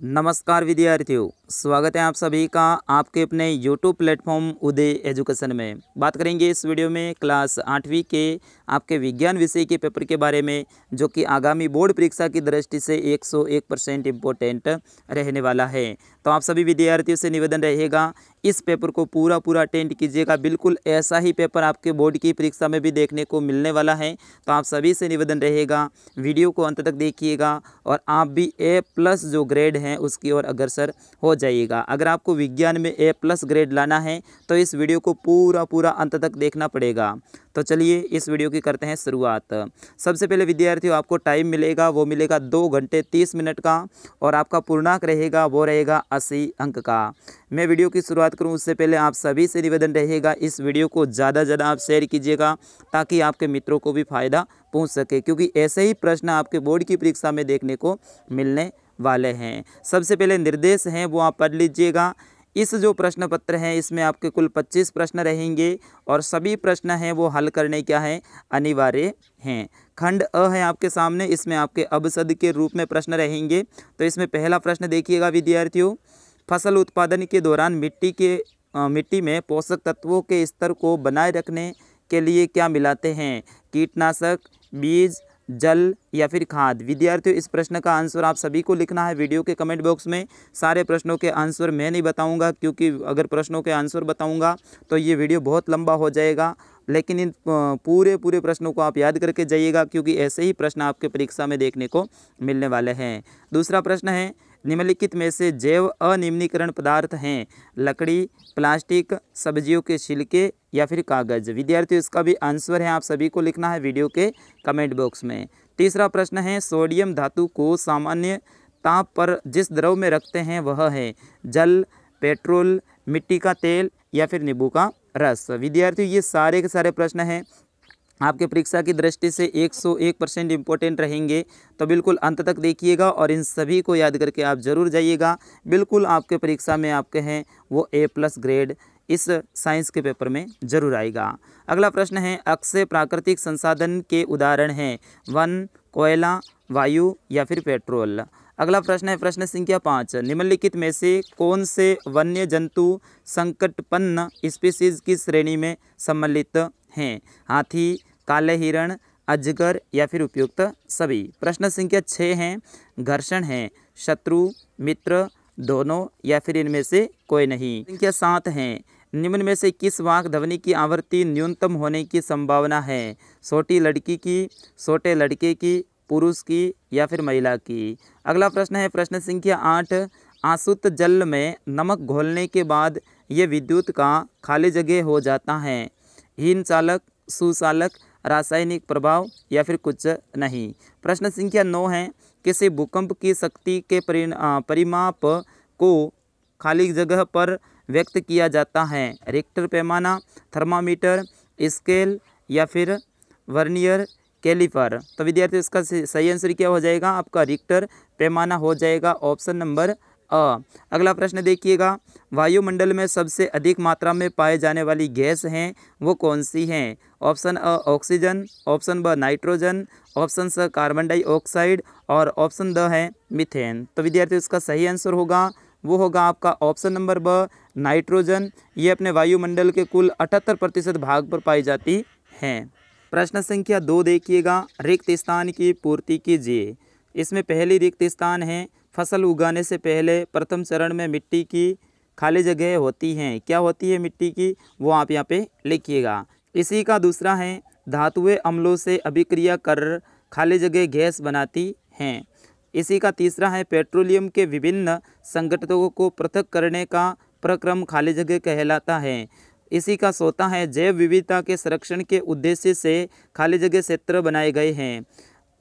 नमस्कार विद्यार्थियों, स्वागत है आप सभी का आपके अपने YouTube प्लेटफॉर्म उदय एजुकेशन में। बात करेंगे इस वीडियो में क्लास 8वीं के आपके विज्ञान विषय के पेपर के बारे में, जो कि आगामी बोर्ड परीक्षा की दृष्टि से 101% इम्पोर्टेंट रहने वाला है। तो आप सभी विद्यार्थियों से निवेदन रहेगा, इस पेपर को पूरा अटेंड कीजिएगा। बिल्कुल ऐसा ही पेपर आपके बोर्ड की परीक्षा में भी देखने को मिलने वाला है। तो आप सभी से निवेदन रहेगा, वीडियो को अंत तक देखिएगा और आप भी A+ जो ग्रेड है उसकी ओर अग्रसर हो जाइएगा। अगर आपको विज्ञान में A+ ग्रेड लाना है तो इस वीडियो को पूरा अंत तक देखना पड़ेगा। तो चलिए इस वीडियो की करते हैं शुरुआत। सबसे पहले विद्यार्थियों, आपको टाइम मिलेगा, वो मिलेगा 2 घंटे 30 मिनट का और आपका पूर्णांक रहेगा वो रहेगा 80 अंक का। मैं वीडियो की शुरुआत करूं उससे पहले आप सभी से निवेदन रहेगा, इस वीडियो को ज़्यादा से ज़्यादा आप शेयर कीजिएगा ताकि आपके मित्रों को भी फायदा पहुंच सके, क्योंकि ऐसे ही प्रश्न आपके बोर्ड की परीक्षा में देखने को मिलने वाले हैं। सबसे पहले निर्देश हैं वो आप पढ़ लीजिएगा। इस जो प्रश्न पत्र है इसमें आपके कुल 25 प्रश्न रहेंगे और सभी प्रश्न हैं वो हल करने क्या है अनिवार्य हैं। खंड अ है आपके सामने, इसमें आपके अबसद के रूप में प्रश्न रहेंगे। तो इसमें पहला प्रश्न देखिएगा विद्यार्थियों, फसल उत्पादन के दौरान मिट्टी में पोषक तत्वों के स्तर को बनाए रखने के लिए क्या मिलाते हैं? कीटनाशक, बीज, जल या फिर खाद। विद्यार्थियों इस प्रश्न का आंसर आप सभी को लिखना है वीडियो के कमेंट बॉक्स में। सारे प्रश्नों के आंसर मैं नहीं बताऊंगा, क्योंकि अगर प्रश्नों के आंसर बताऊंगा तो ये वीडियो बहुत लंबा हो जाएगा। लेकिन इन पूरे प्रश्नों को आप याद करके जाइएगा, क्योंकि ऐसे ही प्रश्न आपके परीक्षा में देखने को मिलने वाले हैं। दूसरा प्रश्न है, निम्नलिखित में से जैव अनिम्नीकरण पदार्थ हैं? लकड़ी, प्लास्टिक, सब्जियों के छिलके या फिर कागज। विद्यार्थियों इसका भी आंसर है आप सभी को लिखना है वीडियो के कमेंट बॉक्स में। तीसरा प्रश्न है, सोडियम धातु को सामान्य ताप पर जिस द्रव में रखते हैं वह है? जल, पेट्रोल, मिट्टी का तेल या फिर नींबू का रस। विद्यार्थियों ये सारे के सारे प्रश्न हैं आपके परीक्षा की दृष्टि से 101% इम्पोर्टेंट रहेंगे। तो बिल्कुल अंत तक देखिएगा और इन सभी को याद करके आप जरूर जाइएगा। बिल्कुल आपके परीक्षा में आपके हैं वो A+ ग्रेड इस साइंस के पेपर में जरूर आएगा। अगला प्रश्न है, अक्षय प्राकृतिक संसाधन के उदाहरण हैं? वन, कोयला, वायु या फिर पेट्रोल। अगला प्रश्न है प्रश्न संख्या 5, निम्नलिखित में से कौन से वन्य जंतु संकटपन्न स्पीशीज की श्रेणी में सम्मिलित हैं? हाथी, काले हिरण, अजगर या फिर उपयुक्त सभी। प्रश्न संख्या 6 है, घर्षण है? शत्रु, मित्र, दोनों या फिर इनमें से कोई नहीं। संख्या 7 है, निम्न में से किस वाक् ध्वनि की आवृत्ति न्यूनतम होने की संभावना है? छोटी लड़की की, छोटे लड़के की, पुरुष की या फिर महिला की। अगला प्रश्न है प्रश्न संख्या 8, आसुत जल में नमक घोलने के बाद ये विद्युत का खाली जगह हो जाता है? हीन चालक, सुचालक, रासायनिक प्रभाव या फिर कुछ नहीं। प्रश्न संख्या 9 है, किसी भूकंप की शक्ति के परिमाप को खाली जगह पर व्यक्त किया जाता है? रिक्टर पैमाना, थर्मामीटर, स्केल या फिर वर्नियर कैलिपर। तो विद्यार्थियों इसका सही आंसर क्या हो जाएगा? आपका रिक्टर पैमाना हो जाएगा, ऑप्शन नंबर अ। अगला प्रश्न देखिएगा, वायुमंडल में सबसे अधिक मात्रा में पाए जाने वाली गैस हैं वो कौन सी हैं? ऑप्शन अ ऑक्सीजन, ऑप्शन ब नाइट्रोजन, ऑप्शन स कार्बन डाइऑक्साइड और ऑप्शन द है मीथेन। तो विद्यार्थियों इसका सही आंसर होगा वो होगा आपका ऑप्शन नंबर ब नाइट्रोजन। ये अपने वायुमंडल के कुल 78% भाग पर पाई जाती हैं। प्रश्न संख्या 2 देखिएगा, रिक्त स्थान की पूर्ति कीजिए। इसमें पहली रिक्त स्थान है, फसल उगाने से पहले प्रथम चरण में मिट्टी की खाली जगह होती हैं। क्या होती है मिट्टी की, वो आप यहाँ पे लिखिएगा। इसी का दूसरा है, धातुएं अम्लों से अभिक्रिया कर खाली जगह गैस बनाती हैं। इसी का तीसरा है, पेट्रोलियम के विभिन्न संघटकों को पृथक करने का प्रक्रम खाली जगह कहलाता है। इसी का चौथा है, जैव विविधता के संरक्षण के उद्देश्य से खाली जगह क्षेत्र बनाए गए हैं।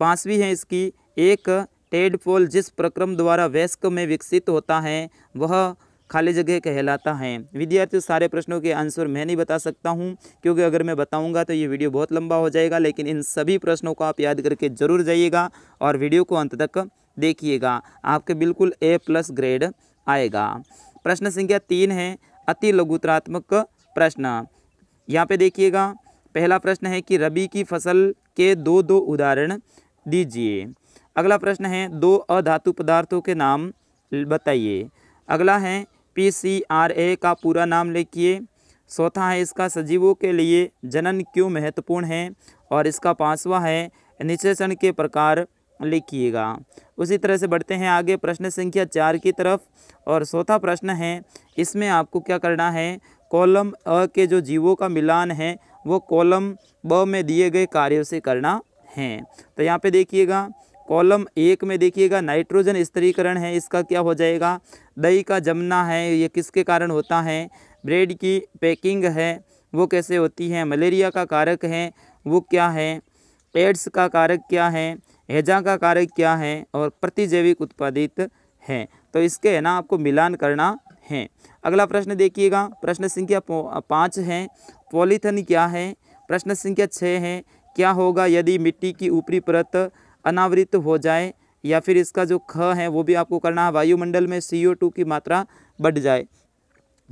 पांचवी है इसकी, एक टेडपोल जिस प्रक्रम द्वारा वयस्क में विकसित होता है वह खाली जगह कहलाता है। विद्यार्थियों सारे प्रश्नों के आंसर मैं नहीं बता सकता हूं, क्योंकि अगर मैं बताऊंगा तो ये वीडियो बहुत लंबा हो जाएगा। लेकिन इन सभी प्रश्नों को आप याद करके जरूर जाइएगा और वीडियो को अंत तक देखिएगा, आपके बिल्कुल A+ ग्रेड आएगा। प्रश्न संख्या 3 है, अति लघुत्रात्मक प्रश्न। यहाँ पे देखिएगा, पहला प्रश्न है कि रबी की फसल के दो उदाहरण दीजिए। अगला प्रश्न है, 2 अधातु पदार्थों के नाम बताइए। अगला है PCRA का पूरा नाम लिखिए। चौथा है इसका सजीवों के लिए जनन क्यों महत्वपूर्ण है, और इसका पांचवा है निषेचन के प्रकार लिखिएगा। उसी तरह से बढ़ते हैं आगे प्रश्न संख्या 4 की तरफ। और चौथा प्रश्न है, इसमें आपको क्या करना है, कॉलम अ के जो जीवों का मिलान है वो कॉलम ब में दिए गए कार्यों से करना है। तो यहाँ पे देखिएगा कॉलम 1 में देखिएगा नाइट्रोजन स्थिरीकरण है, इसका क्या हो जाएगा, दही का जमना है, ये किसके कारण होता है, ब्रेड की पैकिंग है वो कैसे होती है, मलेरिया का कारक है वो क्या है, एड्स का कारक क्या है, हैजा का कारक क्या है, और प्रतिजैविक उत्पादित है। तो इसके है ना आपको मिलान करना है। अगला प्रश्न देखिएगा, प्रश्न संख्या 5 है, पॉलीथिन क्या है। प्रश्न संख्या 6 है, क्या होगा यदि मिट्टी की ऊपरी परत अनावृत हो जाए, या फिर इसका जो ख है वो भी आपको करना है, वायुमंडल में CO2 की मात्रा बढ़ जाए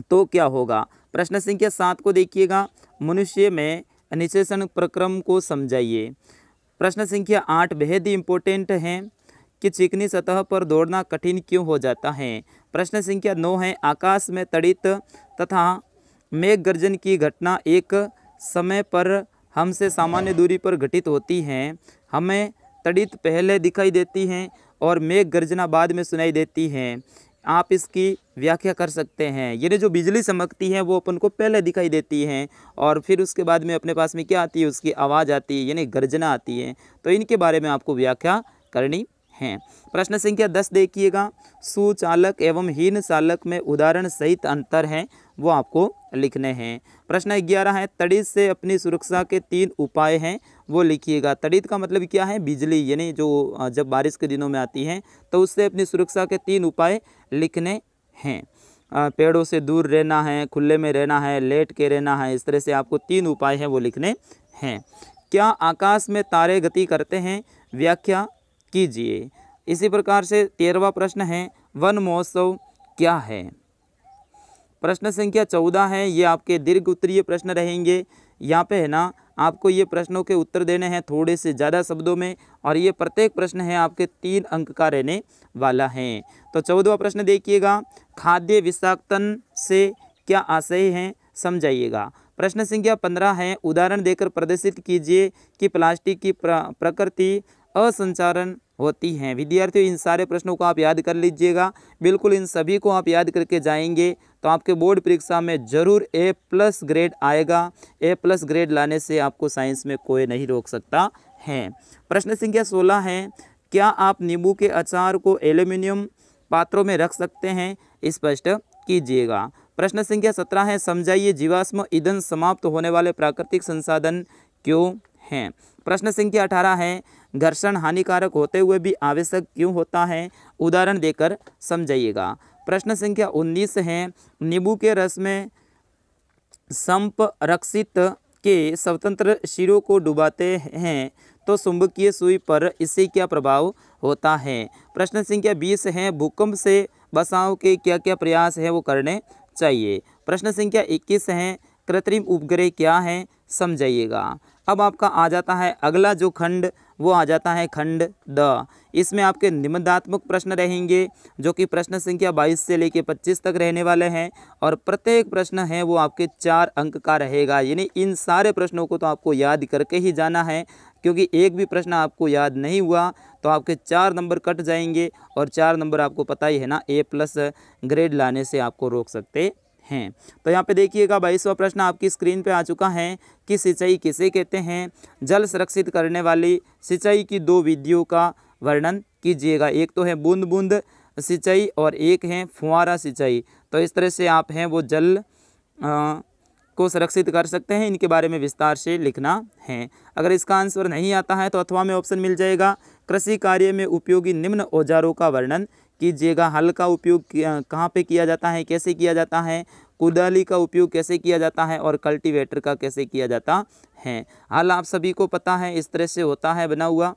तो क्या होगा। प्रश्न संख्या 7 को देखिएगा, मनुष्य में निषेचन प्रक्रम को समझाइए। प्रश्न संख्या 8 बेहद ही इम्पोर्टेंट है कि चिकनी सतह पर दौड़ना कठिन क्यों हो जाता है। प्रश्न संख्या 9 है, आकाश में तड़ित तथा मेघ गर्जन की घटना एक समय पर हमसे सामान्य दूरी पर घटित होती हैं। हमें तड़ित पहले दिखाई देती हैं और मेघ गर्जना बाद में सुनाई देती हैं। आप इसकी व्याख्या कर सकते हैं। ये जो बिजली चमकती है वो अपन को पहले दिखाई देती हैं और फिर उसके बाद में अपने पास में क्या आती है, उसकी आवाज़ आती है, यानी गर्जना आती है। तो इनके बारे में आपको व्याख्या करनी है। प्रश्न संख्या 10 देखिएगा, सुचालक एवं हीन चालक में उदाहरण सहित अंतर है वो आपको लिखने हैं। प्रश्न 11 है, तड़ित से अपनी सुरक्षा के 3 उपाय हैं वो लिखिएगा। तड़ित का मतलब क्या है, बिजली, यानी जो जब बारिश के दिनों में आती है तो उससे अपनी सुरक्षा के 3 उपाय लिखने हैं। पेड़ों से दूर रहना है, खुले में रहना है, लेट के रहना है, इस तरह से आपको 3 उपाय हैं वो लिखने हैं। क्या आकाश में तारे गति करते हैं, व्याख्या कीजिए। इसी प्रकार से 13वां प्रश्न है, वन महोत्सव क्या है। प्रश्न संख्या 14 है, ये आपके दीर्घ उत्तरीय प्रश्न रहेंगे। यहाँ पे है ना आपको ये प्रश्नों के उत्तर देने हैं थोड़े से ज़्यादा शब्दों में, और ये प्रत्येक प्रश्न है आपके 3 अंक का रहने वाला है। तो 14वां प्रश्न देखिएगा, खाद्य विषाक्तन से क्या आशय है, समझाइएगा। प्रश्न संख्या 15 है, उदाहरण देकर प्रदर्शित कीजिए कि प्लास्टिक की प्रकृति असंचारण होती हैं। विद्यार्थियों इन सारे प्रश्नों को आप याद कर लीजिएगा, बिल्कुल इन सभी को आप याद करके जाएंगे तो आपके बोर्ड परीक्षा में ज़रूर A+ ग्रेड आएगा। A+ ग्रेड लाने से आपको साइंस में कोई नहीं रोक सकता है। प्रश्न संख्या 16 है, क्या आप नींबू के अचार को एल्यूमिनियम पात्रों में रख सकते हैं, स्पष्ट कीजिएगा। प्रश्न संख्या 17 है, समझाइए जीवाश्म ईंधन समाप्त होने वाले प्राकृतिक संसाधन क्यों हैं। प्रश्न संख्या 18 है, घर्षण हानिकारक होते हुए भी आवश्यक क्यों होता है, उदाहरण देकर समझाइएगा। प्रश्न संख्या 19 है, नींबू के रस में संपरक्षित के स्वतंत्र शिरों को डुबाते हैं तो चुंबकीय सुई पर इससे क्या प्रभाव होता है। प्रश्न संख्या 20 है, भूकंप से बचाव के क्या क्या प्रयास है वो करने चाहिए। प्रश्न संख्या 21 है, कृत्रिम उपग्रह क्या है, समझाइएगा। अब आपका आ जाता है अगला जो खंड, वो आ जाता है खंड द। इसमें आपके निबंधात्मक प्रश्न रहेंगे जो कि प्रश्न संख्या 22 से लेकर 25 तक रहने वाले हैं, और प्रत्येक प्रश्न है वो आपके 4 अंक का रहेगा। यानी इन सारे प्रश्नों को तो आपको याद करके ही जाना है, क्योंकि एक भी प्रश्न आपको याद नहीं हुआ तो आपके 4 नंबर कट जाएंगे, और 4 नंबर आपको पता ही है ना A+ ग्रेड लाने से आपको रोक सकते हैं। तो यहाँ पे देखिएगा 22वां प्रश्न आपकी स्क्रीन पे आ चुका है कि सिंचाई किसे कहते हैं, जल संरक्षित करने वाली सिंचाई की 2 विधियों का वर्णन कीजिएगा। एक तो है बूंद बूंद सिंचाई और एक है फुहारा सिंचाई। तो इस तरह से आप हैं वो जल को संरक्षित कर सकते हैं, इनके बारे में विस्तार से लिखना है। अगर इसका आंसर नहीं आता है तो अथवा में ऑप्शन मिल जाएगा, कृषि कार्य में उपयोगी निम्न औजारों का वर्णन कीजिएगा। हल का उपयोग कहाँ पे किया जाता है, कैसे किया जाता है, कुदाली का उपयोग कैसे किया जाता है, और कल्टीवेटर का कैसे किया जाता है। हल आप सभी को पता है इस तरह से होता है बना हुआ,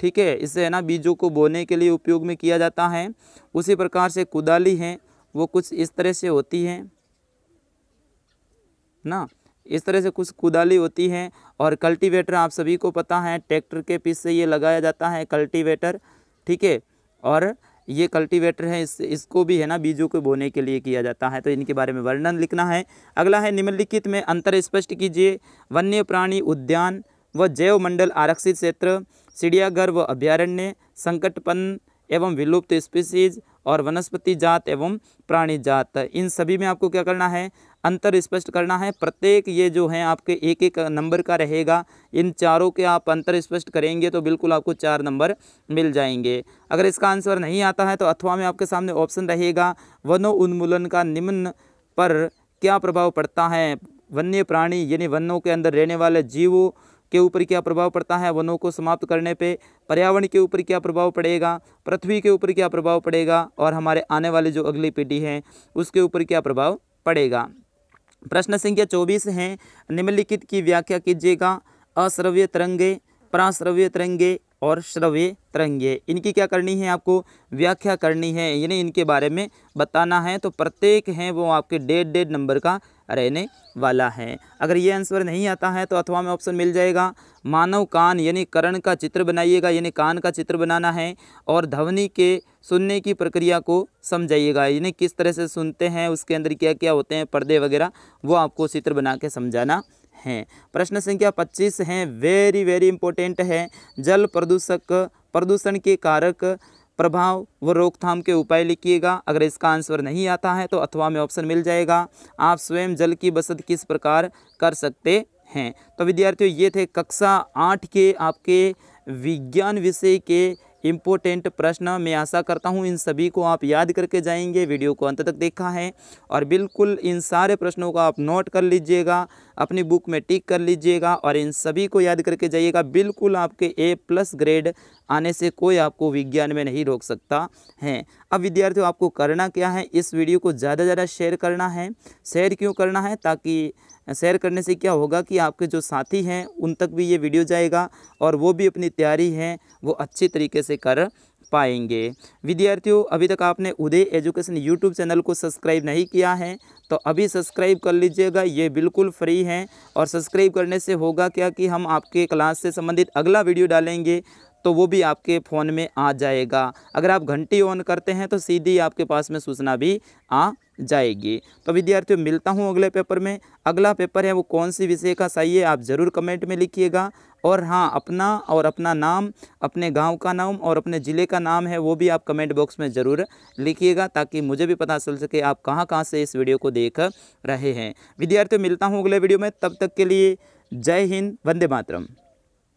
ठीक है, इससे है ना बीजों को बोने के लिए उपयोग में किया जाता है। उसी प्रकार से कुदाली है वो कुछ इस तरह से होती है ना, इस तरह से कुछ कुदाली होती है। और कल्टीवेटर आप सभी को पता है ट्रैक्टर के पीछे ये लगाया जाता है कल्टीवेटर, ठीक है। और ये कल्टीवेटर है, इसको भी है ना बीजों को बोने के लिए किया जाता है, तो इनके बारे में वर्णन लिखना है। अगला है निम्नलिखित में अंतर स्पष्ट कीजिए। वन्य प्राणी उद्यान व जैव मंडल आरक्षित क्षेत्र, चिड़ियाघर व अभ्यारण्य, संकटपन्न एवं विलुप्त स्पीसीज और वनस्पति जात एवं प्राणी जात, इन सभी में आपको क्या करना है, अंतर स्पष्ट करना है। प्रत्येक ये जो है आपके एक एक नंबर का रहेगा, इन चारों के आप अंतर स्पष्ट करेंगे तो बिल्कुल आपको 4 नंबर मिल जाएंगे। अगर इसका आंसर नहीं आता है तो अथवा में आपके सामने ऑप्शन रहेगा, वनो उन्मूलन का निम्न पर क्या प्रभाव पड़ता है। वन्य प्राणी यानी वनों के अंदर रहने वाले जीवों के ऊपर क्या प्रभाव पड़ता है, वनों को समाप्त करने पे पर्यावरण के ऊपर क्या प्रभाव पड़ेगा, पृथ्वी के ऊपर क्या प्रभाव पड़ेगा और हमारे आने वाली जो अगली पीढ़ी है उसके ऊपर क्या प्रभाव पड़ेगा। प्रश्न संख्या 24 है, निम्नलिखित की व्याख्या कीजिएगा। अश्रव्य तरंगे, पराश्रव्य तरंगे और श्रव्य तरंगे, इनकी क्या करनी है, आपको व्याख्या करनी है, यानी इनके बारे में बताना है। तो प्रत्येक है वो आपके 1.5 नंबर का रहने वाला है। अगर ये आंसर नहीं आता है तो अथवा में ऑप्शन मिल जाएगा। मानव कान यानी कर्ण का चित्र बनाइएगा, यानी कान का चित्र बनाना है, और ध्वनि के सुनने की प्रक्रिया को समझाइएगा, यानी किस तरह से सुनते हैं, उसके अंदर क्या क्या होते हैं पर्दे वगैरह, वो आपको चित्र बना के समझाना है। प्रश्न संख्या 25 है, वेरी वेरी इंपॉर्टेंट है। जल प्रदूषण के कारक, प्रभाव व रोकथाम के उपाय लिखिएगा। अगर इसका आंसर नहीं आता है तो अथवा में ऑप्शन मिल जाएगा। आप स्वयं जल की बचत किस प्रकार कर सकते हैं। तो विद्यार्थियों ये थे कक्षा 8 के आपके विज्ञान विषय के इम्पोर्टेंट प्रश्न। मैं आशा करता हूँ इन सभी को आप याद करके जाएंगे। वीडियो को अंत तक देखा है और बिल्कुल इन सारे प्रश्नों को आप नोट कर लीजिएगा, अपनी बुक में टिक कर लीजिएगा और इन सभी को याद करके जाइएगा। बिल्कुल आपके A+ ग्रेड आने से कोई आपको विज्ञान में नहीं रोक सकता है। अब विद्यार्थियों आपको करना क्या है, इस वीडियो को ज़्यादा से ज़्यादा शेयर करना है। शेयर क्यों करना है, ताकि शेयर करने से क्या होगा कि आपके जो साथी हैं उन तक भी ये वीडियो जाएगा और वो भी अपनी तैयारी है वो अच्छी तरीके से कर पाएंगे। विद्यार्थियों अभी तक आपने उदय एजुकेशन यूट्यूब चैनल को सब्सक्राइब नहीं किया है तो अभी सब्सक्राइब कर लीजिएगा, ये बिल्कुल फ्री है। और सब्सक्राइब करने से होगा क्या कि हम आपके क्लास से संबंधित अगला वीडियो डालेंगे तो वो भी आपके फ़ोन में आ जाएगा। अगर आप घंटी ऑन करते हैं तो सीधी आपके पास में सूचना भी आ जाएगी। तो विद्यार्थियों मिलता हूँ अगले पेपर में। अगला पेपर है वो कौन सी विषय का सही है आप ज़रूर कमेंट में लिखिएगा। और हाँ, अपना नाम, अपने गांव का नाम और अपने ज़िले का नाम है वो भी आप कमेंट बॉक्स में ज़रूर लिखिएगा, ताकि मुझे भी पता चल सके आप कहाँ से इस वीडियो को देख रहे हैं। विद्यार्थियों मिलता हूँ अगले वीडियो में, तब तक के लिए जय हिंद, वंदे मातरम।